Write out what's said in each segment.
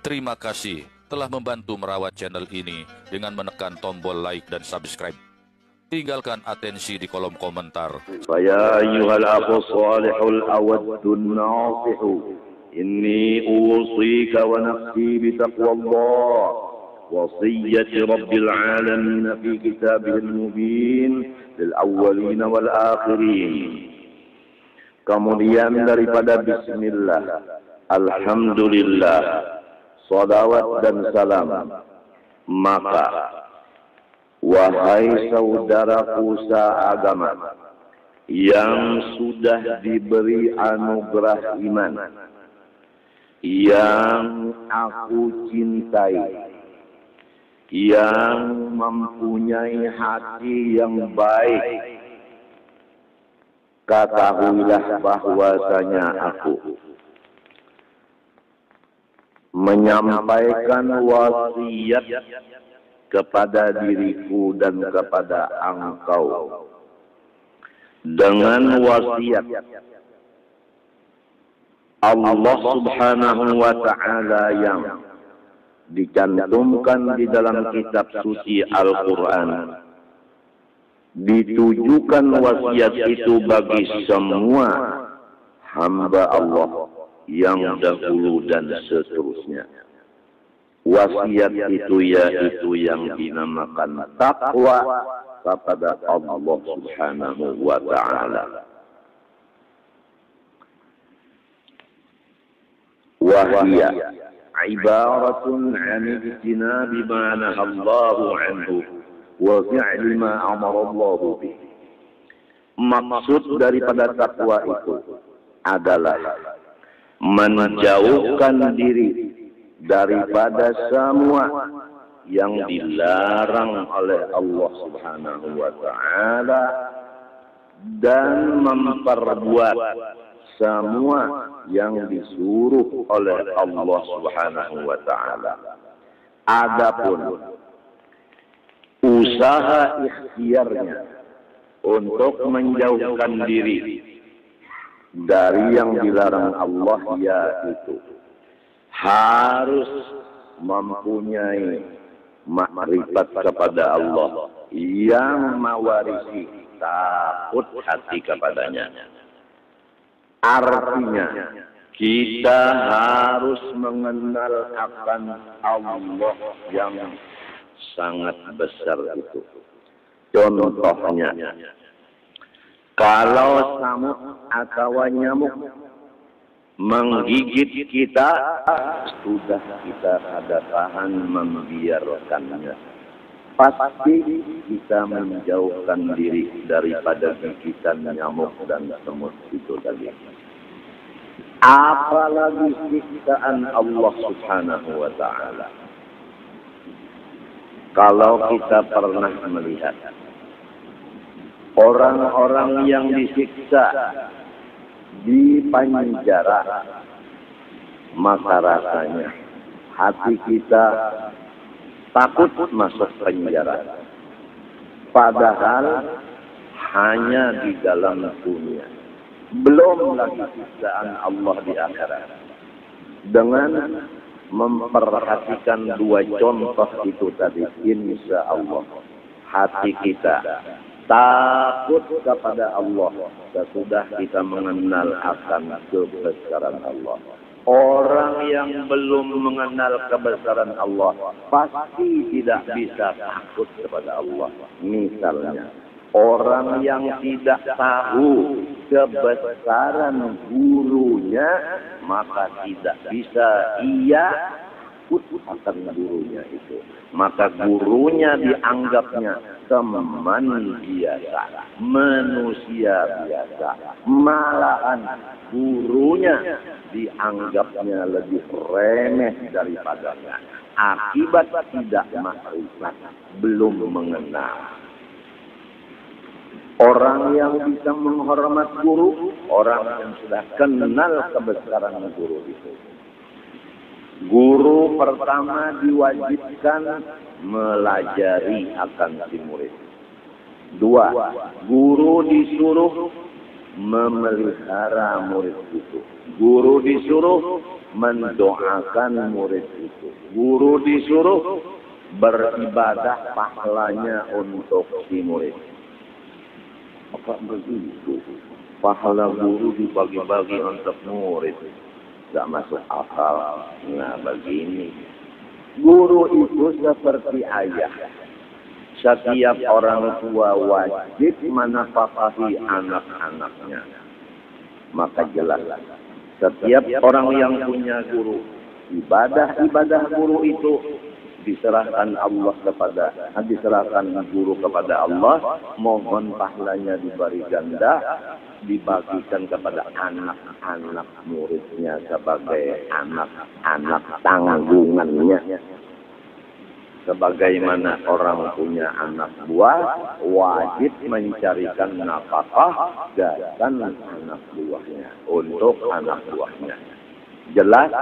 Terima kasih telah membantu merawat channel ini dengan menekan tombol like dan subscribe. Tinggalkan atensi di kolom komentar. فيا أيها الأخ الصالح الأود الناصح إني أوصيك ونفسي بتقوى الله وصية رب العالمين في كتابه المبين للأولين والآخرين. Kemudian daripada bismillah, alhamdulillah, salawat dan salam, maka wahai saudaraku seagama yang sudah diberi anugerah iman, yang aku cintai, yang mempunyai hati yang baik, ketahuilah bahwasanya aku menyampaikan wasiat kepada diriku dan kepada engkau dengan wasiat Allah Subhanahu wa ta'ala yang dicantumkan di dalam kitab suci Al-Quran. Ditujukan wasiat itu bagi semua hamba Allah yang dahulu dan seterusnya. Wasiat itu yaitu yang dinamakan taqwa kepada Allah Subhanahu wa ta'ala. Wahia ibaratun 'an ijtinabi ma nahallahu 'anhu wa fi'li ma amara Allah bih. Maksud daripada takwa itu adalah menjauhkan diri daripada semua yang dilarang oleh Allah Subhanahu wa ta'ala dan memperbuat semua yang disuruh oleh Allah Subhanahu wa ta'ala. Adapun usaha ikhtiarnya untuk menjauhkan diri dari yang dilarang Allah, yaitu harus mempunyai makrifat kepada Allah yang mewarisi takut hati kepadanya. Artinya kita harus mengenal akan Allah yang sangat besar itu. Contohnya, kalau samuk atau nyamuk menggigit kita, sudah kita ada tahan membiarkannya. Pasti kita menjauhkan diri daripada gigitan nyamuk dan semut itu tadi. Apalagi siksaan Allah Subhanahu wa ta'ala. Kalau kita pernah melihat orang-orang yang disiksa di penjara, maka rasanya hati kita takut masuk penjara. Padahal hanya di dalam dunia. Belum lagi siksaan Allah di akhirat. Dengan memperhatikan dua contoh itu tadi, insya Allah hati kita takut kepada Allah sesudah kita mengenal akan kebesaran Allah. Orang yang belum mengenal kebesaran Allah pasti tidak bisa takut kepada Allah. Misalnya, orang yang tidak tahu kebesaran gurunya, maka tidak bisa ia takut akan gurunya itu. Maka gurunya dianggapnya teman biasa, manusia biasa. Malahan gurunya dianggapnya lebih remeh daripadanya. Akibat tidak makrifat, belum mengenal. Orang yang bisa menghormat guru, orang yang sudah kenal kebesaran guru itu. Guru pertama diwajibkan melajari akan si murid. Dua, guru disuruh memelihara murid itu. Guru disuruh mendoakan murid itu. Guru disuruh beribadah pahalanya untuk si murid. Apa begitu? Pahala guru dibagi-bagi untuk murid. Tidak masuk akal. Nah begini. Guru itu seperti ayah. Setiap orang tua wajib menafkahi anak-anaknya. Maka jelas, setiap orang yang punya guru, ibadah guru itu diserahkan guru kepada Allah, mohon pahalanya diberi ganda, dibagikan kepada anak-anak muridnya sebagai anak-anak tanggungannya. Sebagaimana orang punya anak buah, wajib mencarikan nafkah dan anak buahnya untuk anak buahnya. Jelas?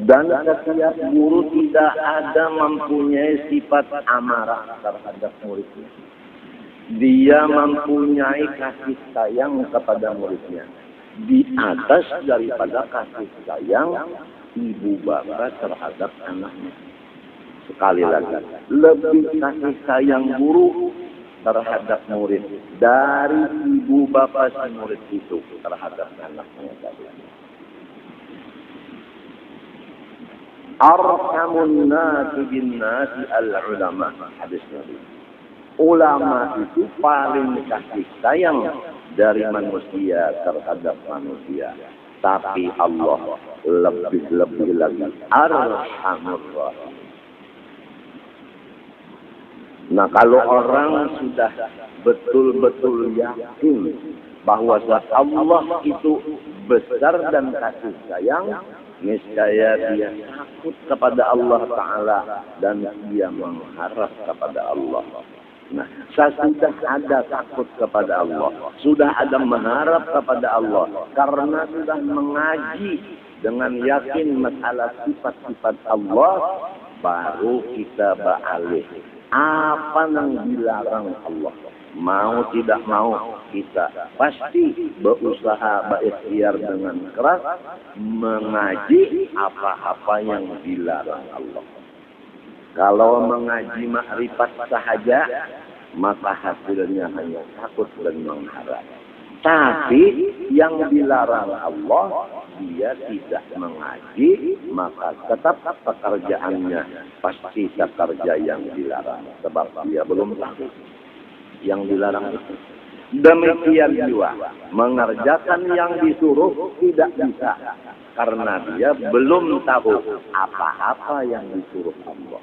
Dan setiap guru tidak ada mempunyai sifat amarah terhadap muridnya. Dia mempunyai kasih sayang kepada muridnya. Di atas daripada kasih sayang ibu bapak terhadap anaknya. Sekali lagi, lebih kasih sayang guru terhadap murid dari ibu bapak si murid itu terhadap anaknya. Arhamun nasi bin nasi al-ulama. Hadis Nabi. Ulama itu paling kasih sayang dari manusia terhadap manusia. Tapi Allah lebih-lebih lagi Arhamur Rahim. Nah, kalau orang sudah betul-betul yakin bahwa Allah itu besar dan kasih sayang, niscaya dia takut kepada Allah Ta'ala dan dia mengharap kepada Allah. Nah, sudah ada takut kepada Allah, sudah ada mengharap kepada Allah, karena sudah mengaji dengan yakin masalah sifat-sifat Allah, baru kita beralih. Apa yang dilarang Allah? Mau tidak mau, kita pasti berusaha berikhtiar dengan keras mengaji apa-apa yang dilarang Allah. Kalau mengaji makrifat sahaja, maka hasilnya hanya takut dan mengharap. Tapi yang dilarang Allah, dia tidak mengaji, maka tetap pekerjaannya pasti pekerja yang dilarang. Sebab dia belum tahu yang dilarang itu. Demikian juga mengerjakan yang disuruh tidak bisa, karena dia belum tahu apa-apa yang disuruh Allah.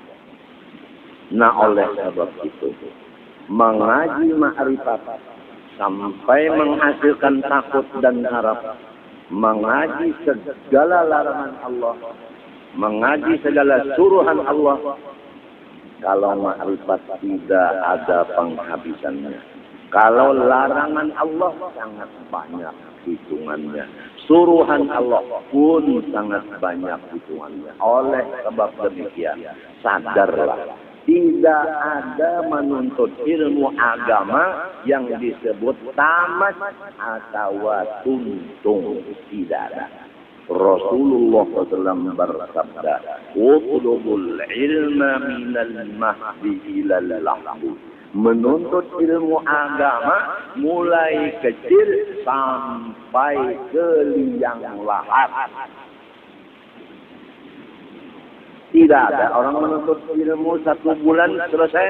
Nah, oleh sebab itu, mengaji makrifat sampai menghasilkan takut dan harap, mengaji segala larangan Allah, mengaji segala suruhan Allah. Kalau makrifat tidak ada penghabisannya. Kalau larangan Allah sangat banyak hitungannya. Suruhan Allah pun sangat banyak hitungannya. Oleh sebab demikian, sadarlah. Tidak ada menuntut ilmu agama yang disebut tamat atau tuntung. Tidak ada. Rasulullah SAW bersabda, "Utlubul ilma minal mahdi ilal lahdi." Menuntut ilmu agama mulai kecil sampai ke liang lahat. Tidak ada orang menuntut ilmu 1 bulan selesai.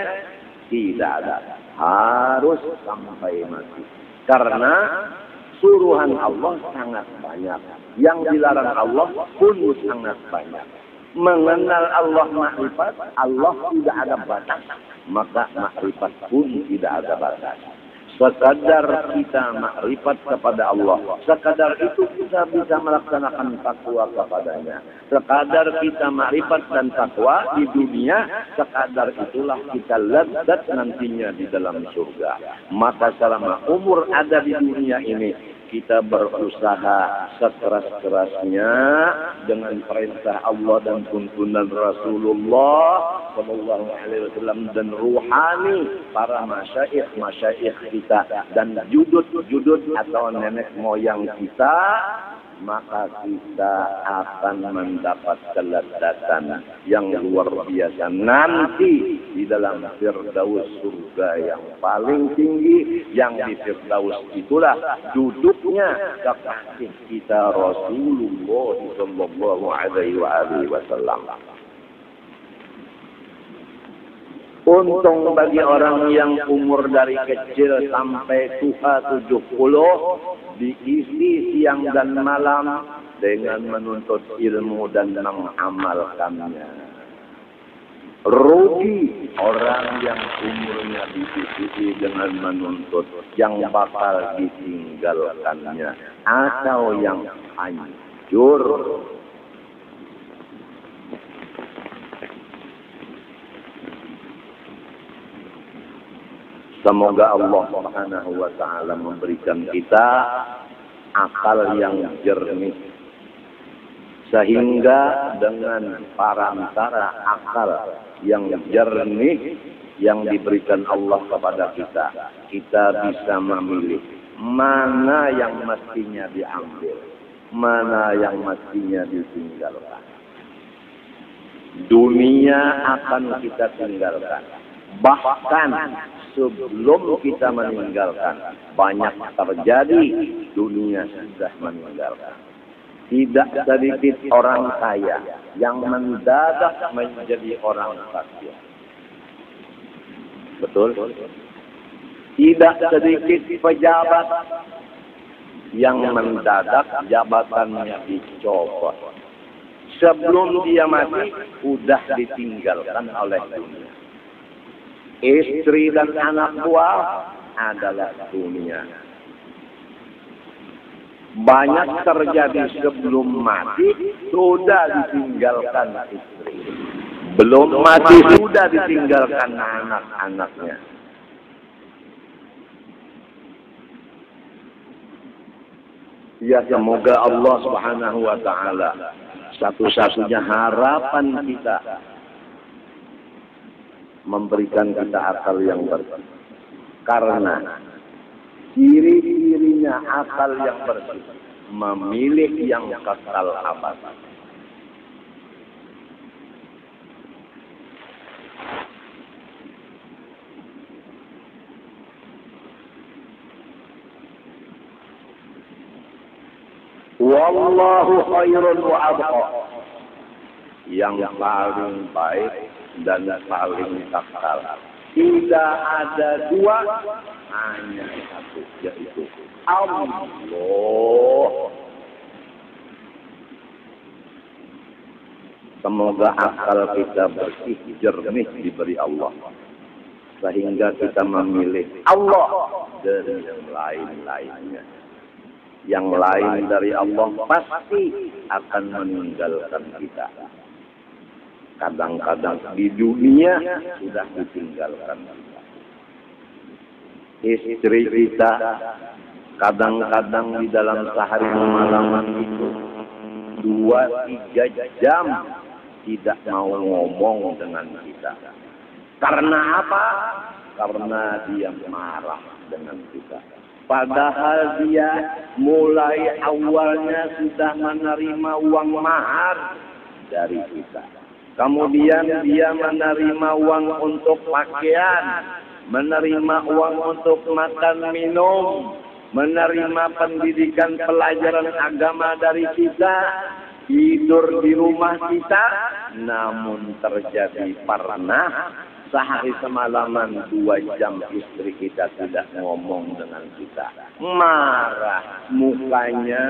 Tidak ada. Harus sampai mati. Karena suruhan Allah sangat banyak. Yang dilarang Allah pun sangat banyak. Mengenal Allah makrifat, Allah tidak ada batas. Maka makrifat pun tidak ada batas. Sekadar kita makrifat kepada Allah, sekadar itu kita bisa melaksanakan takwa kepadanya. Sekadar kita makrifat dan takwa di dunia, sekadar itulah kita lezat nantinya di dalam surga. Maka selama umur ada di dunia ini, kita berusaha sekeras-kerasnya dengan perintah Allah dan tuntunan Rasulullah Sallallahu Alaihi Wasallam dan ruhani para masyaikh kita dan judud atau nenek moyang kita, maka kita akan mendapat kelezatan yang luar biasa nanti di dalam Firdaus, surga yang paling tinggi, yang di Firdaus itulah duduknya kekasih kita Rasulullah Sallallahu Alaihi Wasallam. Untung bagi orang yang umur dari kecil sampai tua 70 diisi siang dan malam dengan menuntut ilmu dan mengamalkannya. Rugi orang yang umurnya diisi dengan menuntut yang bakal ditinggalkannya atau yang hancur. Semoga Allah Subhanahu wa Ta'ala memberikan kita akal yang jernih, sehingga dengan parantara akal yang jernih yang diberikan Allah kepada kita, kita bisa memilih mana yang mestinya diambil, mana yang mestinya ditinggalkan. Dunia akan kita tinggalkan. Bahkan sebelum kita meninggalkan, banyak terjadi dunia sudah meninggalkan. Tidak sedikit orang kaya yang mendadak menjadi orang kaya. Betul? Tidak sedikit pejabat yang mendadak jabatannya dicopot. Sebelum dia mati, sudah ditinggalkan oleh dunia. Istri dan anak buah adalah dunia. Banyak terjadi sebelum mati sudah ditinggalkan istri. Belum mati sudah ditinggalkan anak-anaknya. Ya, semoga Allah Subhanahu wa Ta'ala satu-satunya harapan kita memberikan kita akal yang bersih. Karena ciri-cirinya akal yang bersih, memilih yang kekal abadi. Wallahu khairun wa abqa. Yang paling baik dan paling kekal. Tidak ada dua, hanya satu, yaitu Allah. Semoga akal kita bersih, jernih diberi Allah, sehingga kita memilih Allah dari yang lain-lainnya. Yang lain dari Allah pasti akan meninggalkan kita. Kadang-kadang di dunia sudah ditinggalkan kita. Istri kita kadang-kadang di dalam sehari malaman itu 2-3 jam tidak mau ngomong dengan kita. Karena apa? Karena dia marah dengan kita. Padahal dia mulai awalnya sudah menerima uang mahar dari kita. Kemudian dia menerima uang untuk pakaian, menerima uang untuk makan minum, menerima pendidikan pelajaran agama dari kita, tidur di rumah kita. Namun terjadi pernah sehari semalaman 2 jam istri kita tidak ngomong dengan kita. Marah, mukanya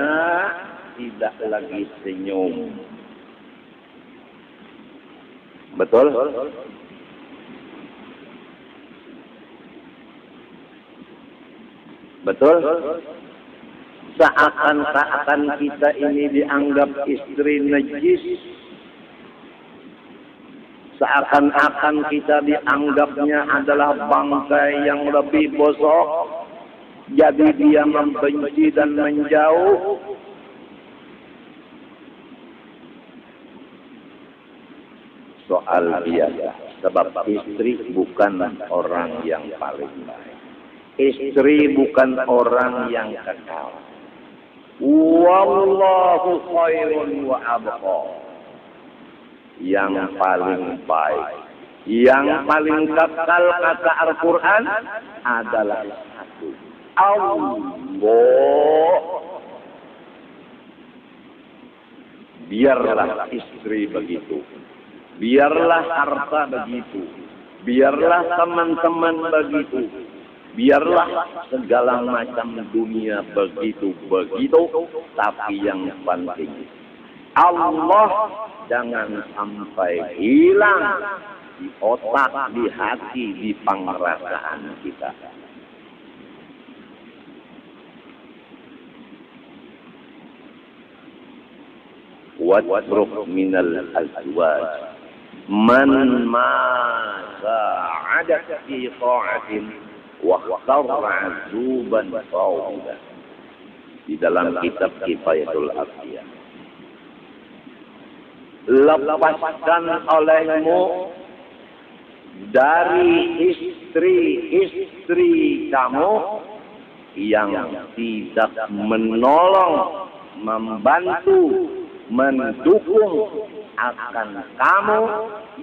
tidak lagi senyum. Betul? Betul? Seakan-akan kita ini dianggap istri najis. Seakan-akan kita dianggapnya adalah bangkai yang lebih bosok. Jadi dia membenci dan menjauh. Soal biasa. Sebab istri bukan orang yang paling baik. Istri bukan orang yang kekal. Wallahu khairun wa abqa. Yang paling baik, yang paling kekal kata Al-Quran adalah satu, Allah. Biarlah istri begitu, biarlah harta begitu, biarlah teman-teman begitu, biarlah segala macam dunia begitu, tapi yang penting Allah jangan sampai hilang di otak, di hati, di pengerasaan kita. Watruk minal azwaj man ma sa'adat fi ta'atin wa kharra azuban fawda. Di dalam kitab Kifayatul Afiyah. Lepaskan olehmu dari istri-istri kamu yang tidak menolong, membantu, mendukung akan kamu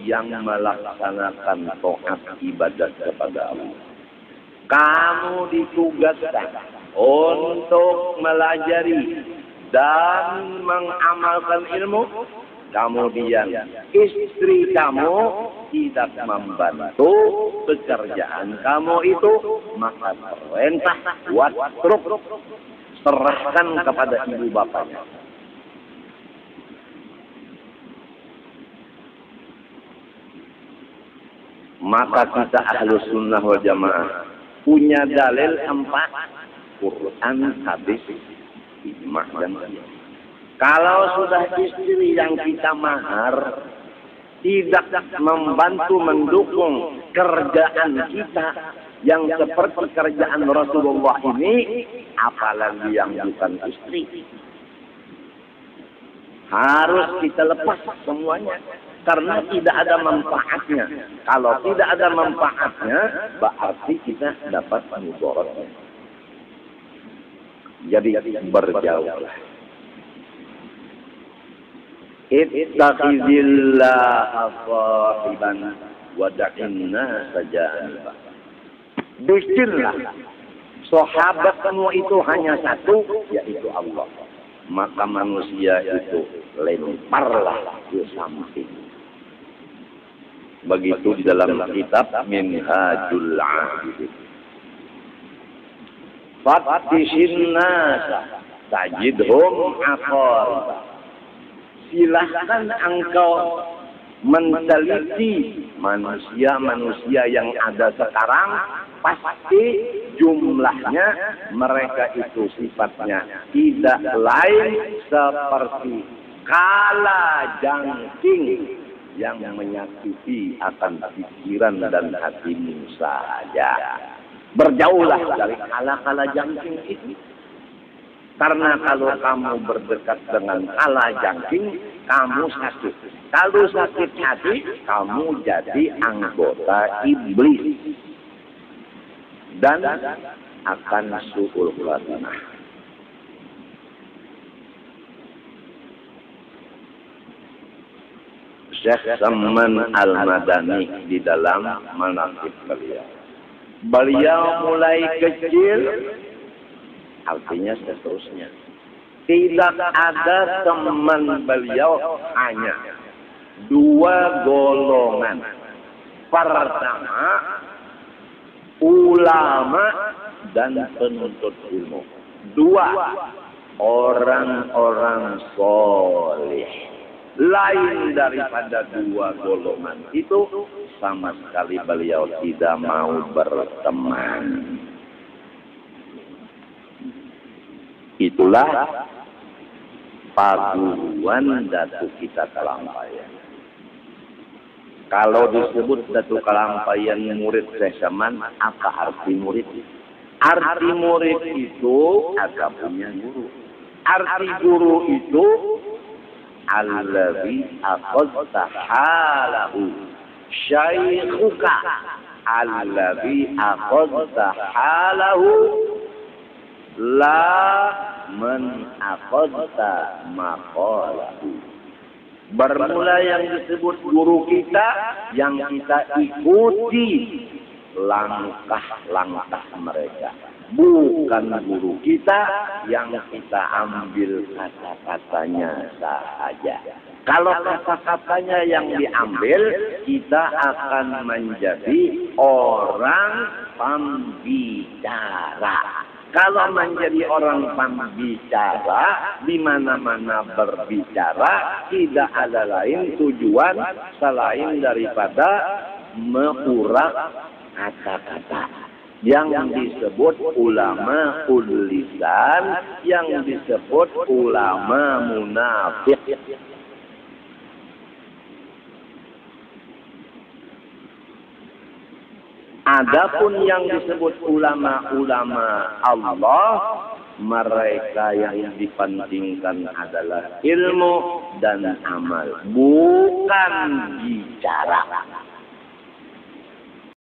yang melaksanakan taat ibadah kepada Allah. Kamu ditugaskan untuk melajari dan mengamalkan ilmu. Kemudian istri kamu tidak membantu pekerjaan kamu itu, maka perintah watruk, serahkan kepada ibu bapaknya. Maka kita Ahlus Sunnah wal Jamaah punya dalil 4, Quran, hadis, ijma' dan qiyas. Kalau sudah istri yang kita mahar tidak membantu mendukung kerjaan kita yang seperti kerjaan Rasulullah ini, apalagi yang bukan istri, harus kita lepas semuanya karena tidak ada manfaatnya. Kalau tidak ada manfaatnya, berarti kita dapat mudaratnya. Jadi berjauhlah. Ittaqizillaha sahiban wa da'inna sajaniba. Bismillah. Sahabatmu itu hanya satu, yaitu Allah. Maka manusia itu lemparlah ke samping. Begitu di dalam kitab Minhajul Abidin. Fattishin nasa tajidhum aqarib. Silahkan engkau meneliti manusia-manusia yang ada sekarang, pasti jumlahnya mereka itu sifatnya tidak lain seperti kalajengking yang menyakiti akan pikiran dan hatimu saja. Berjauhlah dari kalajengking itu. Karena kalau kamu berdekat dengan kalajengking, kamu sakit. Kalau sakit hati, kamu jadi anggota iblis. Dan akan su'ul khatimah. Syekh Salman Al-Madani di dalam manaqib beliau. Beliau mulai kecil, artinya seterusnya. Tidak ada teman beliau, hanya 2 golongan. Pertama, ulama dan penuntut ilmu. 2, orang-orang soleh. Lain daripada 2 golongan itu, sama sekali beliau tidak mau berteman. Itulah paguruan Datu kita Kalampayan. Kalau disebut Datu Kalampayan murid Syekh Saman, apa arti murid? Arti murid itu agak punya guru. Arti guru itu allazi aqadta halahu syaikhuka alladhi aqadta halahu la man aqadta maqalahu. Bermula yang disebut guru kita, yang kita ikuti langkah-langkah mereka. Bukan guru kita yang kita ambil kata-katanya saja. Kalau kata-katanya yang diambil, kita akan menjadi orang pembicara. Kalau menjadi orang pembicara, di mana-mana berbicara, tidak ada lain tujuan selain daripada mengurak kata-kata. Yang disebut ulama lisan, yang disebut ulama munafik. Adapun yang disebut ulama-ulama Allah, mereka yang dipentingkan adalah ilmu dan amal. Bukan